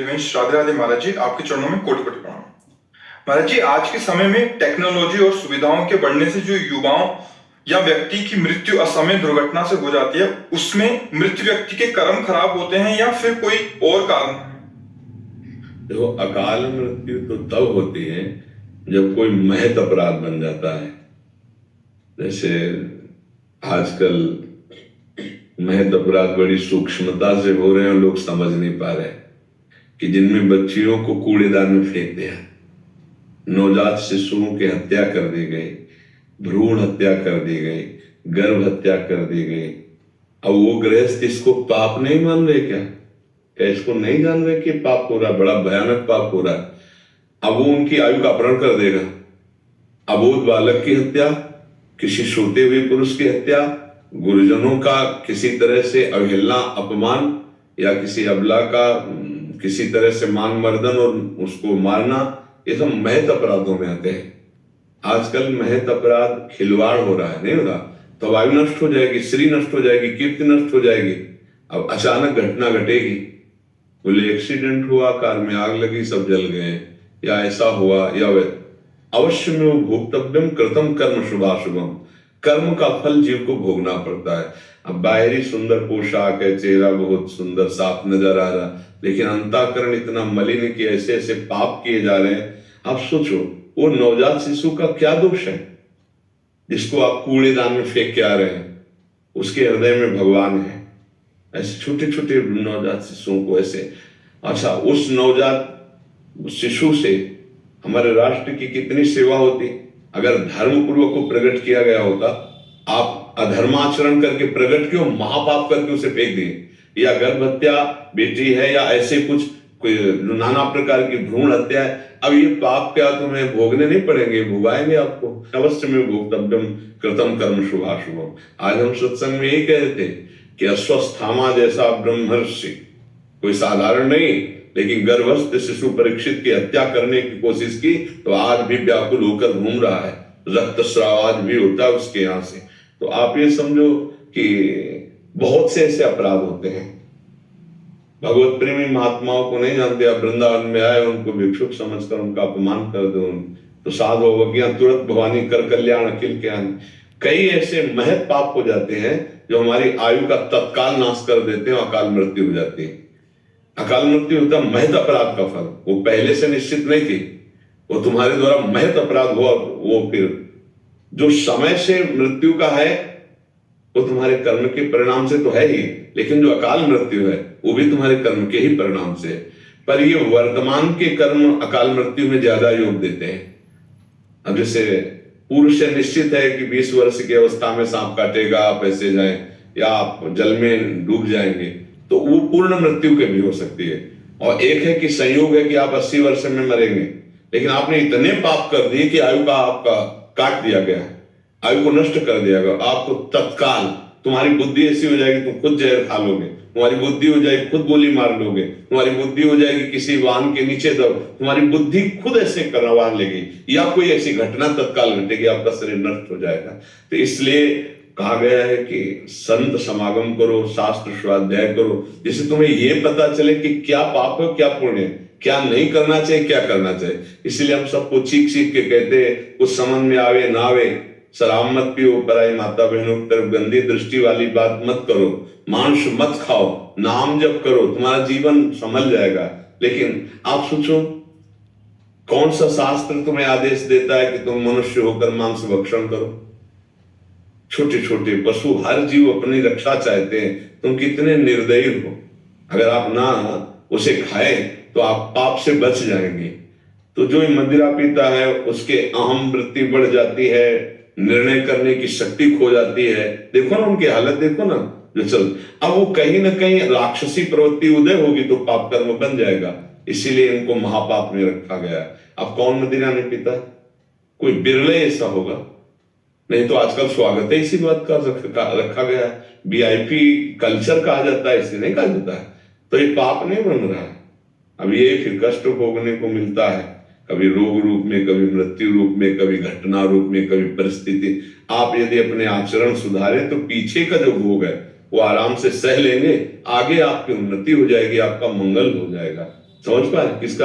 देवेंश। राधे राधे महाराज जी, आपके चरणों में कोटि कोटि प्रणाम। महाराज जी, आज के समय में टेक्नोलॉजी और सुविधाओं के बढ़ने से जो युवाओं या व्यक्ति की मृत्यु असमय दुर्घटना से हो जाती है, उसमें मृत्यु व्यक्ति के कर्म खराब होते हैं या फिर कोई और कारण? देखो, अकाल मृत्यु तो तब होती है जब कोई महत अपराध बन जाता है। जैसे आजकल महत अपराध बड़ी सूक्ष्मता से हो रहे हैं और लोग समझ नहीं पा रहे कि जिनमें बच्चियों को कूड़ेदान में फेंक दिया, नवजात शिशुओं की हत्या कर दी गई, भ्रूण हत्या कर दी गई, गर्भ हत्या कर दी गई। अब वो गृहस्थ इसको पाप नहीं मान रहे क्या इसको नहीं जान रहे कि पाप हो रहा, बड़ा भयानक पाप हो रहा है। अब वो उनकी आयु का अपहरण कर देगा। अबोध बालक की हत्या, किसी सोते हुए पुरुष की हत्या, गुरुजनों का किसी तरह से अवहेलना, अपमान, या किसी अबला का किसी तरह से मान मर्दन और उसको मारना, ये सब महत अपराधों में आते हैं। आजकल महत अपराध खिलवाड़ हो रहा है, नहीं हो रहा तो आयु नष्ट हो जाएगी, श्री नष्ट हो जाएगी, कीर्ति नष्ट हो जाएगी। अब अचानक घटना घटेगी, बोले एक्सीडेंट हुआ, कार में आग लगी, सब जल गए, या ऐसा हुआ, या अवश्य में भोक्तव्यम कृतम कर्म शुभाशुभम, कर्म का फल जीव को भोगना पड़ता है। अब बाहरी सुंदर पोशाक है, चेहरा बहुत सुंदर साफ नजर आ रहा, लेकिन अंतःकरण इतना मलिन कि ऐसे ऐसे पाप किए जा रहे हैं। आप सोचो, वो नवजात शिशु का क्या दोष है जिसको आप कूड़ेदान में फेंक के आ रहे हैं? उसके हृदय में भगवान है। ऐसे छोटे छोटे नवजात शिशुओं को ऐसे, अच्छा, उस नवजात शिशु से हमारे राष्ट्र की कितनी सेवा होती अगर धर्म पूर्वक को प्रकट किया गया होता। आप अधर्माचरण करके प्रकट क्यों, महापाप करके उसे फेंक दिए, या गर्भ हत्या बेटी है, या ऐसे कुछ कोई नाना प्रकार की भ्रूण हत्या है। अब ये पाप क्या तुम्हें भोगने नहीं पड़ेंगे, भुगाएंगे आपको। अवश्य में भोक्तव्यम कृतम कर्म शुभाशुभम। आज हम सत्संग में यही कह रहे थे कि अश्वस्थामा जैसा ब्रह्मर्षि कोई साधारण नहीं, लेकिन गर्भस्थ शिशु परीक्षित की हत्या करने की कोशिश की तो आज भी व्याकुल होकर घूम रहा है, रक्तस्राव आज भी होता है उसके यहां से। तो आप ये समझो कि बहुत से ऐसे अपराध होते हैं। भगवत प्रेमी महात्माओं को नहीं जानते, आप वृंदावन में आए, उनको भिक्षुक समझकर उनका अपमान कर दो, तो साधु अवज्ञा तुरंत भवानी कर कल्याण अखिल ज्ञान। कई ऐसे महत पाप हो जाते हैं जो हमारी आयु का तत्काल नाश कर देते हैं, अकाल मृत्यु हो जाती है। अकाल मृत्यु होता महत अपराध का फल, वो पहले से निश्चित नहीं थी, वो तुम्हारे द्वारा महत अपराध हुआ। वो फिर जो समय से मृत्यु का है वो तुम्हारे कर्म के परिणाम से तो है ही, लेकिन जो अकाल मृत्यु है वो भी तुम्हारे कर्म के ही परिणाम से। पर ये वर्तमान के कर्म अकाल मृत्यु में ज्यादा योग देते हैं। अब जैसे पूर्व से निश्चित है कि 20 वर्ष की अवस्था में सांप काटेगा, आप ऐसे जाएं, या आप जल में डूब जाएंगे, तो वो पूर्ण मृत्यु के भी हो सकती है। और एक है कि संयोग है कि आप 80 वर्ष में मरेंगे, लेकिन आपने इतने पाप कर दिए कि आयु का आपका काट दिया गया, आयु को नष्ट कर दिया गया। आपको तत्काल तुम्हारी बुद्धि ऐसी हो जाएगी, तुम खुद जहर खा लोगे, तुम्हारी बुद्धि हो जाएगी खुद गोली मार लोगे, तुम्हारी बुद्धि हो जाएगी किसी वाहन के नीचे दब, तुम्हारी बुद्धि खुद ऐसे करवा लेगी, या कोई ऐसी घटना तत्काल घटेगी, आपका शरीर नष्ट हो जाएगा। तो इसलिए कहा गया है कि संत समागम करो, शास्त्र स्वाध्याय करो, जिससे तुम्हें यह पता चले कि क्या पाप है क्या पुण्य है, क्या नहीं करना चाहिए क्या करना चाहिए। इसलिए हम सबको चीख चीख के कहते हैं, कुछ समझ में आवे ना आवे, शराब मत पियो, पराई माता बहनों की तरफ गंदी दृष्टि वाली बात मत करो, मांस मत खाओ, नाम जप करो, तुम्हारा जीवन संभल जाएगा। लेकिन आप सोचो, कौन सा शास्त्र तुम्हें आदेश देता है कि तुम मनुष्य होकर मांस भक्षण करो? छोटे छोटे पशु, हर जीव अपनी रक्षा चाहते हैं, तुम कितने निर्दयी हो। अगर आप ना उसे खाए तो आप पाप से बच जाएंगे। तो जो मदिरा पीता है उसके अहम वृत्ति बढ़ जाती है, निर्णय करने की शक्ति खो जाती है। देखो ना उनकी हालत, देखो ना जो चल, अब वो कहीं ना कहीं राक्षसी प्रवृत्ति उदय होगी तो पाप कर्म बन जाएगा। इसीलिए इनको महापाप में रखा गया है। अब कौन मदिरा नहीं पीता? कोई बिरले ऐसा होगा, नहीं तो आजकल स्वागत है इसी बात का रखा गया है। वीआईपी कल्चर कहा जाता है, इसे नहीं कहा जाता है। तो ये पाप नहीं बन रहा है। अब ये फिर कष्ट भोगने को मिलता है, कभी रोग रूप में, कभी मृत्यु रूप में, कभी घटना रूप में, कभी परिस्थिति। आप यदि अपने आचरण सुधारे तो पीछे का जो भोग है वो आराम से सह लेंगे, आगे आपकी उन्नति हो जाएगी, आपका मंगल हो जाएगा। समझ पा रहे किसका